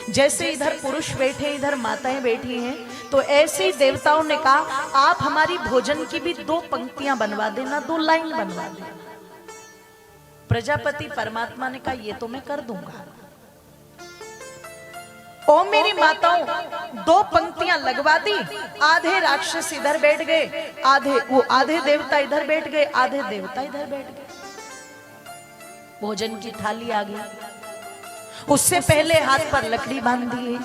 जैसे इधर पुरुष बैठे इधर माताएं बैठी हैं, तो ऐसे ही देवताओं ने कहा आप हमारी भोजन की भी 2 पंक्तियां बनवा देना, 2 लाइन बनवा देना। प्रजापति परमात्मा ने कहा ये तो मैं कर दूंगा। ओ मेरी माताओं, 2 पंक्तियां लगवा दी। आधे राक्षस इधर बैठ गए, आधे देवता इधर बैठ गए, आधे देवता इधर बैठ गए। भोजन की थाली आ गई। उससे पहले हाथ पर लकड़ी बांध दी है।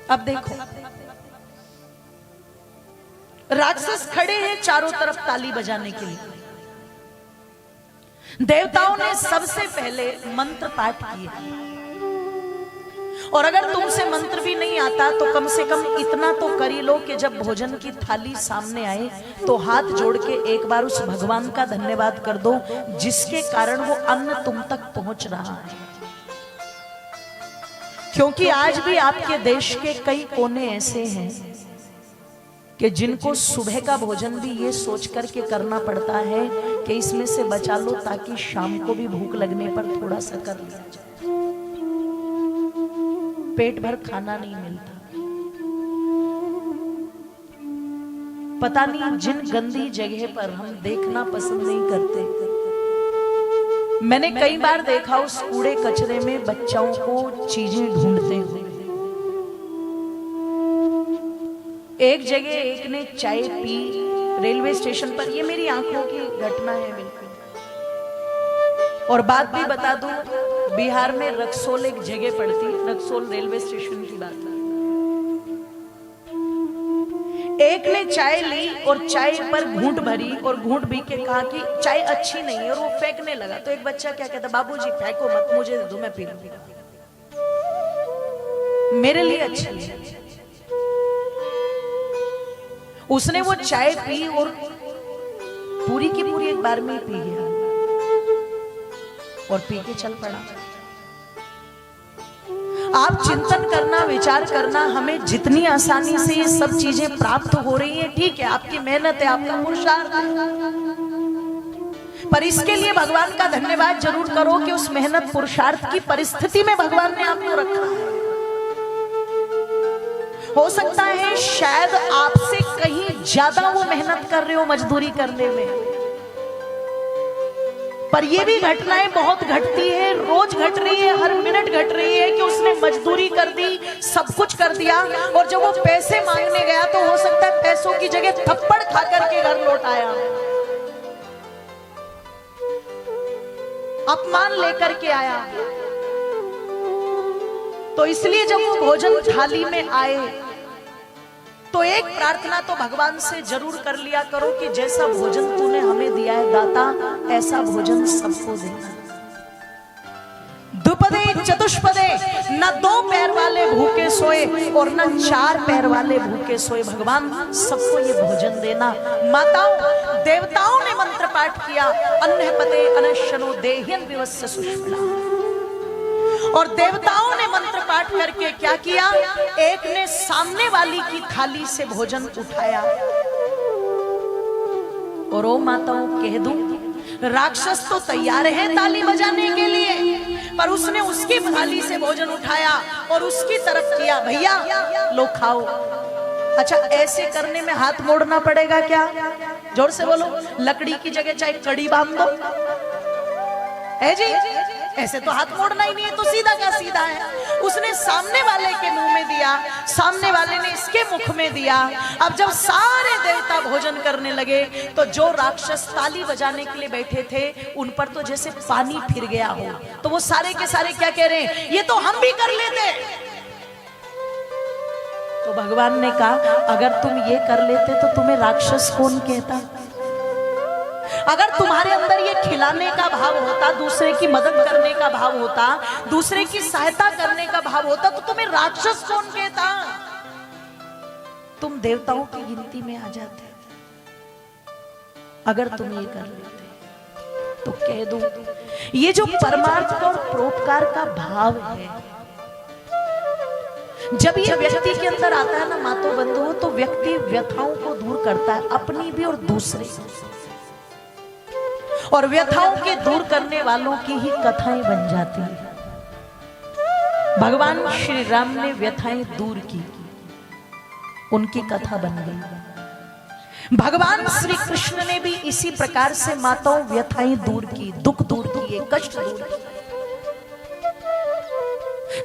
अब देखो राक्षस खड़े हैं चारों तरफ ताली बजाने के लिए। देवताओं ने सबसे पहले मंत्र पाठ किया। और अगर तुमसे मंत्र भी नहीं आता तो कम से कम इतना तो कर ही लो कि जब भोजन की थाली सामने आए तो हाथ जोड़ के एक बार उस भगवान का धन्यवाद कर दो जिसके कारण वो अन्न तुम तक पहुंच रहा है। क्योंकि आज भी आपके देश के कई कोने ऐसे हैं कि जिनको सुबह का भोजन भी ये सोच करके करना पड़ता है कि इसमें से बचा लो ताकि शाम को भी भूख लगने पर थोड़ा सा कर लिया जाए। पेट भर खाना नहीं मिलता। पता नहीं जिन गंदी जगह पर हम देखना पसंद नहीं करते, मैंने कई बार देखा उस कूड़े कचरे में बच्चों को चीजें ढूंढते हुए। एक जगह एक ने चाय पी रेलवे स्टेशन पर, ये मेरी आंखों की घटना है बिल्कुल। और बात भी बता दूं, बिहार में रक्सोल एक जगह पड़ती, रक्सोल रेलवे स्टेशन की बात है। एक ने चाय ली और चाय पर घूंट भरी और घूंट पी के कहा कि चाय अच्छी नहीं है और वो फेंकने लगा। तो एक बच्चा क्या कहता, बाबूजी फेंको मत, मुझे दे दो, मैं पी लूंगा, मेरे लिए अच्छी है। उसने वो चाय पी और पूरी की पूरी एक बार में ही पी गया और पी के चल पड़ा। आप चिंतन करना, विचार करना, हमें जितनी आसानी से ये सब चीजें प्राप्त हो रही हैं, ठीक है, आपकी मेहनत है, आपका पुरुषार्थ है, पर इसके लिए भगवान का धन्यवाद जरूर करो कि उस मेहनत पुरुषार्थ की परिस्थिति में भगवान ने आपको रखा है। हो सकता है शायद आपसे कहीं ज्यादा वो मेहनत कर रहे हो मजदूरी करने में, पर ये भी घटनाएं बहुत घटती है, रोज घट रही है, हर मिनट घट रही है कि उसने मजदूरी कर दी, सब कुछ कर दिया और जब वो पैसे मांगने गया तो हो सकता है पैसों की जगह थप्पड़ खा करके घर लौट आया, अपमान लेकर के आया। तो इसलिए जब वो भोजन थाली में आए तो एक प्रार्थना तो भगवान से जरूर कर लिया करो कि जैसा भोजन तूने हमें दिया है दाता, ऐसा भोजन सबको देना। द्विपदे चतुष्पदे, न 2 पैर वाले भूखे सोए और न 4 पैर वाले भूखे सोए, भगवान सबको ये भोजन देना। माताओं देवताओं ने मंत्र पाठ किया, अन्नपते अनशनो देह्यन विवस्य सुष्मिला। और देवताओं ने मंत्र पाठ करके क्या किया, एक ने सामने वाली की थाली से भोजन उठाया। और ओ माताओं कह दूं, राक्षस तो तैयार है ताली बजाने के लिए, पर उसने उसकी थाली से भोजन उठाया और उसकी तरफ किया, भैया लो खाओ। अच्छा, ऐसे करने में हाथ मोड़ना पड़ेगा क्या? जोर से बोलो, लकड़ी की जगह चाहे कड़ी बांध दो है जी, ऐसे तो हाथ मोड़ना ही नहीं है, तो सीधा का सीधा है। उसने सामने वाले के मुंह में दिया, सामने वाले ने इसके मुख में दिया। अब जब सारे देवता भोजन करने लगे तो जो राक्षस ताली बजाने के लिए बैठे थे उन पर तो जैसे पानी फिर गया हो। तो वो सारे के सारे क्या कह रहे हैं, ये तो हम भी कर लेते। तो भगवान ने कहा अगर तुम ये कर लेते तो तुम्हें राक्षस कौन कहता? अगर तुम्हारे अंदर ये खिलाने का भाव होता, दूसरे की मदद करने का भाव होता, दूसरे की सहायता करने का भाव होता, तो तुम्हें राक्षस कौन कहता? तुम देवताओं की गिनती में आ जाते। अगर तुम ये कर लेते तो कह दूं, ये जो परमार्थ और परोपकार का भाव है, जब ये व्यक्ति के अंदर आता है ना मातो बंधुओं, तो व्यक्ति व्यथाओं को दूर करता है, अपनी भी और दूसरे। और व्यथाओं के दूर करने वालों की ही कथाएं बन जाती हैं। भगवान श्री राम ने व्यथाएं दूर की, उनकी कथा बन गई। भगवान श्री कृष्ण ने भी इसी प्रकार से माताओं व्यथाएं दूर की, दुख दूर किए, कष्ट दूर किए।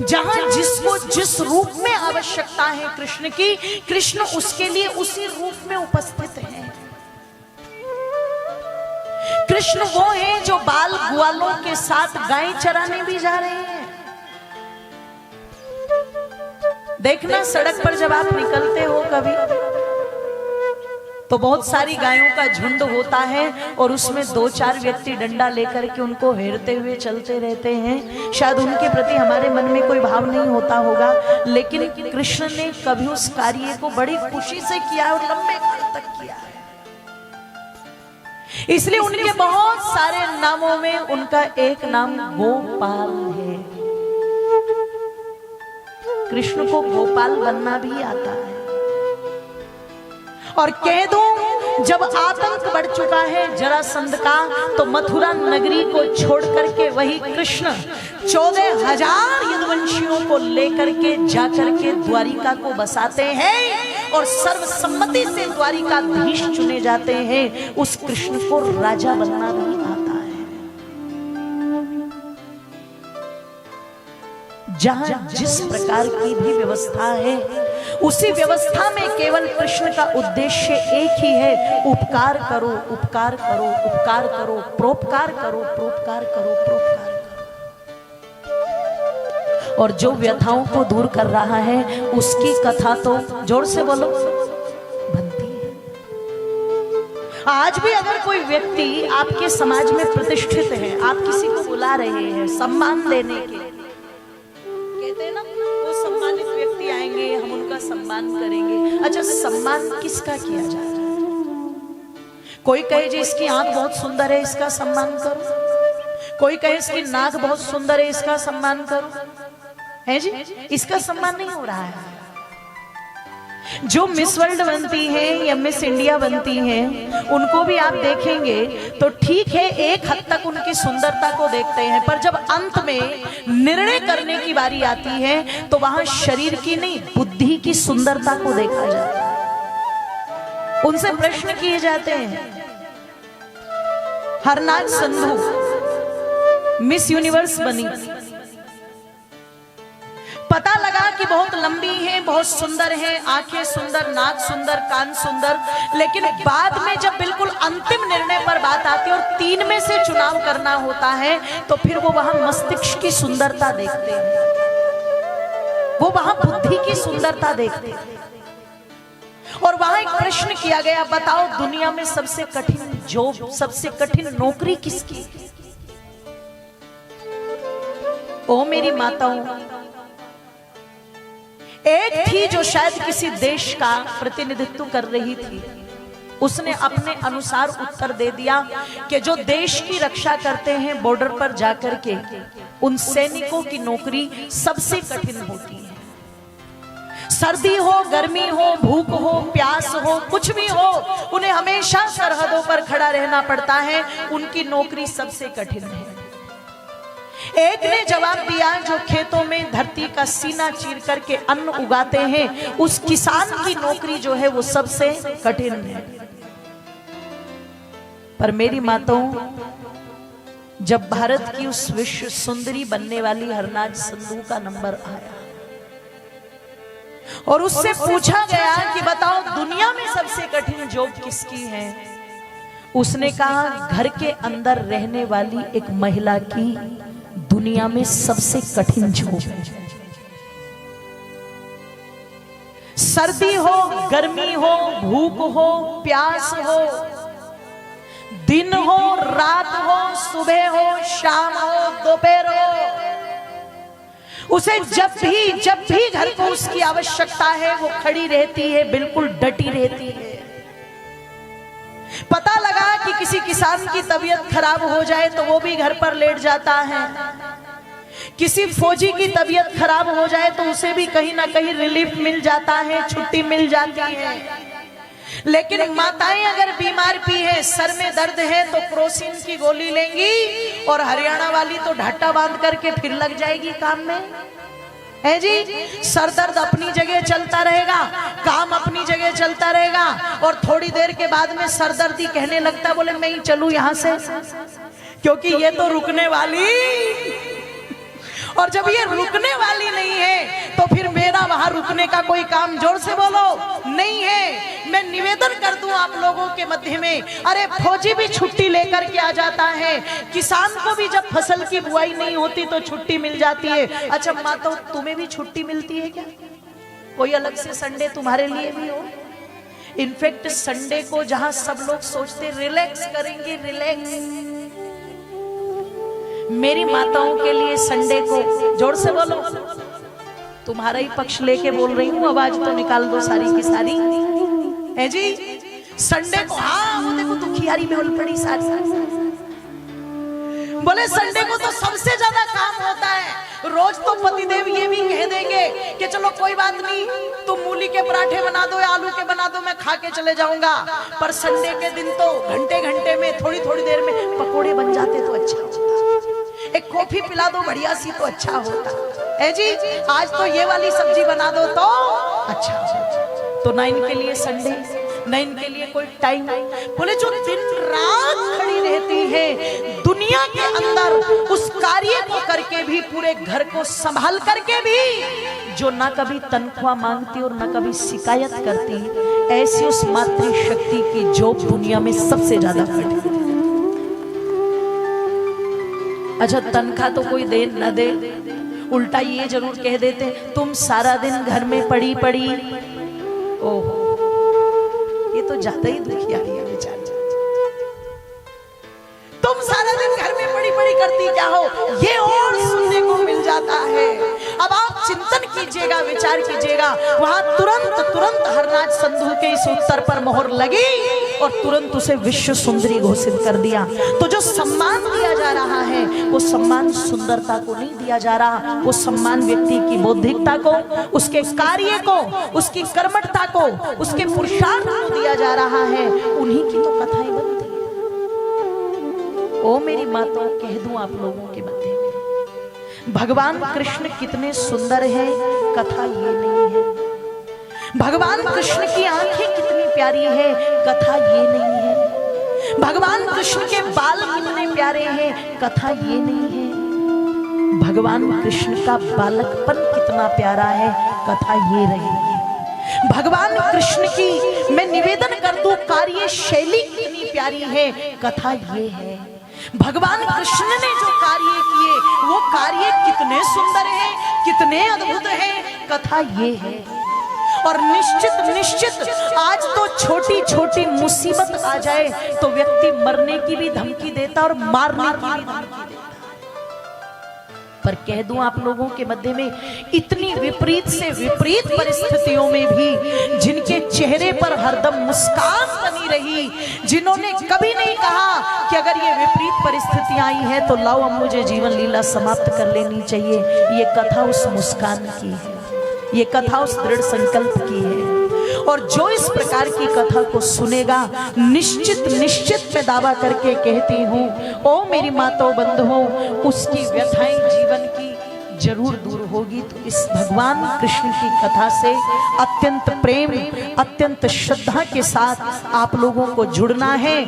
जहां जिसको जिस रूप में आवश्यकता है कृष्ण की, कृष्ण उसके लिए उसी रूप में उपस्थित है। कृष्ण वो है जो बाल ग्वालों के साथ गाय चराने भी जा रहे हैं। देखना सड़क पर जब आप निकलते हो कभी, तो बहुत सारी गायों का झुंड होता है और उसमें 2-4 व्यक्ति डंडा लेकर के उनको हेरते हुए चलते रहते हैं। शायद उनके प्रति हमारे मन में कोई भाव नहीं होता होगा, लेकिन कृष्ण ने कभी उस कार्य को बड़ी खुशी से किया और लंबे काल तक किया है। इसलिए उनके बहुत सारे नामों में उनका एक नाम गोपाल है। कृष्ण को गोपाल बनना भी आता है। और कह दूं, जब आतंक बढ़ चुका है जरासंध का, तो मथुरा नगरी को छोड़ करके वही कृष्ण 14,000 यदुवंशियों को लेकर के जाकर के द्वारिका को बसाते हैं और सर्वसम्मति से द्वारिकाधीश चुने जाते हैं। उस कृष्ण को राजा बनना भी आता है। जहां जिस प्रकार की भी व्यवस्था है, उसी व्यवस्था में केवल कृष्ण का उद्देश्य एक ही है, उपकार करो, उपकार करो, उपकार करो, परोपकार करो, परोपकार करो, परोपकार करो। और जो व्यथाओं को दूर कर रहा है, उसकी कथा तो जोर से बोलो बनती है। आज भी अगर कोई व्यक्ति आपके समाज में प्रतिष्ठित है, आप किसी को बुला रहे हैं सम्मान देने के, कहते हैं ना, वो सम्मानित व्यक्ति आएंगे, हम उनका सम्मान करेंगे। अच्छा, सम्मान किसका किया जा रहा है? कोई कहे जी इसकी आंख बहुत सुंदर है, इसका सम्मान करो। कोई कहे इसकी नाक बहुत सुंदर है, इसका सम्मान करो। है जी, इसका सम्मान नहीं हो रहा है। जो मिस वर्ल्ड बनती है या मिस इंडिया बनती हैं, उनको भी आप देखेंगे तो ठीक है, एक हद तक उनकी सुंदरता को देखते हैं, पर जब अंत में निर्णय करने की बारी आती है तो वहां शरीर की नहीं, बुद्धि की सुंदरता को देखा जाता है। उनसे प्रश्न किए जाते हैं। हरनाज संधू मिस यूनिवर्स बनी, पता लगा कि बहुत लंबी है, बहुत सुंदर है, आंखें सुंदर, नाक सुंदर, कान सुंदर, लेकिन बाद में जब बिल्कुल अंतिम निर्णय पर बात आती है और 3 में से चुनाव करना होता है, तो फिर वो वहां मस्तिष्क की सुंदरता देखते हैं, वो वहां बुद्धि की सुंदरता देखते हैं। और वहां एक प्रश्न किया गया, बताओ दुनिया में सबसे कठिन जॉब, सबसे कठिन नौकरी किसकी? ओ मेरी माताओं, एक थी जो शायद किसी देश का प्रतिनिधित्व कर रही थी, उसने अपने अनुसार उत्तर दे दिया कि जो देश की रक्षा करते हैं बॉर्डर पर जाकर के, उन सैनिकों की नौकरी सबसे कठिन होती है। सर्दी हो, गर्मी हो, भूख हो, प्यास हो, कुछ भी हो, उन्हें हमेशा सरहदों पर खड़ा रहना पड़ता है, उनकी नौकरी सबसे कठिन है। एक ने जवाब दिया, जो खेतों में धरती का सीना चीर करके अन्न उगाते हैं, उस किसान की नौकरी जो है वो सबसे कठिन है। पर मेरी माताओं, जब भारत की उस विश्व सुंदरी बनने वाली हरनाज संधू का नंबर आया और उससे पूछा गया कि बताओ दुनिया में सबसे कठिन जॉब किसकी है, उसने कहा घर के अंदर रहने वाली एक महिला की दुनिया में सबसे कठिन जॉब है। सर्दी हो, गर्मी हो, भूख हो, प्यास हो, दिन हो, रात हो, सुबह हो, शाम हो, दोपहर हो, उसे जब भी घर को उसकी आवश्यकता है वो खड़ी रहती है, बिल्कुल डटी रहती है। पता लगा कि किसी किसान की तबीयत खराब हो जाए तो वो भी घर पर लेट जाता है, किसी फौजी की तबीयत खराब हो जाए तो उसे भी कहीं ना कहीं रिलीफ मिल जाता है, छुट्टी मिल जाती है। लेकिन माताएं अगर बीमार भी है, सर में दर्द है, तो क्रोसिन की गोली लेंगी और हरियाणा वाली तो ढाटा बांध करके फिर लग जाएगी काम में। है जी। सरदर्द अपनी जगह चलता रहेगा, काम अपनी जगह चलता रहेगा, और थोड़ी देर के बाद में सरदर्दी कहने लगता, बोले मैं ही चलूं यहां से, क्योंकि ये तो रुकने वाली, और जब ये रुकने वाली नहीं है तो फिर मेरा वहां रुकने का कोई काम, जोर से बोलो, नहीं है। मैं निवेदन कर दूं आप लोगों के मध्य में, अरे फौजी भी छुट्टी लेकर के आ जाता है, किसान को भी जब फसल की बुआई नहीं होती तो छुट्टी मिल जाती है। अच्छा माँ, तो तुम्हें भी छुट्टी मिलती है क्या? कोई अलग से संडे तुम्हारे लिए भी हो? इनफैक्ट संडे को जहां सब लोग सोचते रिलैक्स करेंगे, रिलैक्स, मेरी माताओं के लिए संडे को, जोर से बोलो, तुम्हारा ही पक्ष लेके बोल रही हूँ, आवाज तो निकाल दो सारी की सारी, है जी। संडे को, हाँ वो देखो दुखियारी में उल पड़ी सारी, बोले संडे को तो सबसे ज्यादा काम होता है। रोज तो पतिदेव ये भी कह देंगे कि चलो कोई बात नहीं, तुम मूली के पराठे बना दो या आलू के बना दो, मैं खा के चले जाऊंगा, पर संडे के दिन तो घंटे घंटे में, थोड़ी थोड़ी देर में पकोड़े बन जाते तो अच्छा होता, एक कॉफी पिला दो बढ़िया सी तो अच्छा होता है जी। आज तो ये वाली सब्जी बना दो तो अच्छा होता। तो ना इनके लिए संडे, ना इनके लिए कोई टाइम। बोले जो दिन रात खड़ी रहती है दुनिया के अंदर, उस कार्य को करके भी, पूरे घर को संभाल करके भी, जो ना कभी तनख्वाह मांगती और ना कभी शिकायत करती, ऐसी उस मातृशक्ति की जॉब दुनिया में सबसे ज्यादा कठिन। अच्छा तनख्वाह तो कोई दे न दे, उल्टा ये जरूर कह देते तुम सारा दिन घर में पड़ी पड़ी, ओहो ये तो ज्यादा ही दुखियारी है बेचारी, तुम सारा दिन घर में पड़ी पड़ी करती क्या हो, ये और सुनने को मिल जाता है। अब आप चिंतन कीजिएगा, विचार कीजिएगा, वहां तुरंत हरनाज संधू के इस उत्तर पर मोहर लगी और तुरंत उसे विश्व सुंदरी घोषित कर दिया। तो जो सम्मान दिया जा रहा है वो सम्मान सुंदरता को नहीं दिया जा रहा, वो सम्मान व्यक्ति की बौद्धिकता को, उसके कार्य को, उसकी कर्मठता को, उसके पुरुषार्थ को दिया जा रहा है। उन्हीं की तो कथाएं बनती है। ओ मेरी माताओं, कह दूं आप लोगों के मध्य में, भगवान कृष्ण कितने सुंदर है, कथा ये नहीं है। भगवान कृष्ण की आंखें कितनी प्यारी है, कथा ये नहीं है। भगवान कृष्ण के बाल कितने प्यारे हैं, कथा ये नहीं है। भगवान कृष्ण का बालकपन कितना प्यारा है, कथा ये रहेगी। भगवान कृष्ण की मैं निवेदन कर दूं कार्य शैली कितनी प्यारी है, कथा ये है। भगवान कृष्ण ने जो कार्य किए वो कार्य कितने सुंदर हैं, कितने अद्भुत हैं, कथा ये है। और निश्चित आज तो छोटी छोटी मुसीबत आ जाए तो व्यक्ति मरने की भी धमकी देता और मारने की भी धमकी देता। पर कह दूं आप लोगों के मध्य में, इतनी विपरीत से विपरीत परिस्थितियों में भी जिनके चेहरे पर हरदम मुस्कान बनी रही, जिन्होंने कभी नहीं कहा कि अगर ये विपरीत परिस्थितियां आई है तो लाओ अब मुझे जीवन लीला समाप्त कर लेनी चाहिए, ये कथा उस मुस्कान की है, ये कथा उस दृढ़ संकल्प की है। और जो इस प्रकार की कथा को सुनेगा, निश्चित मैं दावा करके कहती हूँ, ओ मेरी माताओं बंधुओं, उसकी व्यथाएं जीवन की जरूर दूर होगी। तो इस भगवान कृष्ण की कथा से अत्यंत प्रेम, अत्यंत श्रद्धा के साथ आप लोगों को जुड़ना है।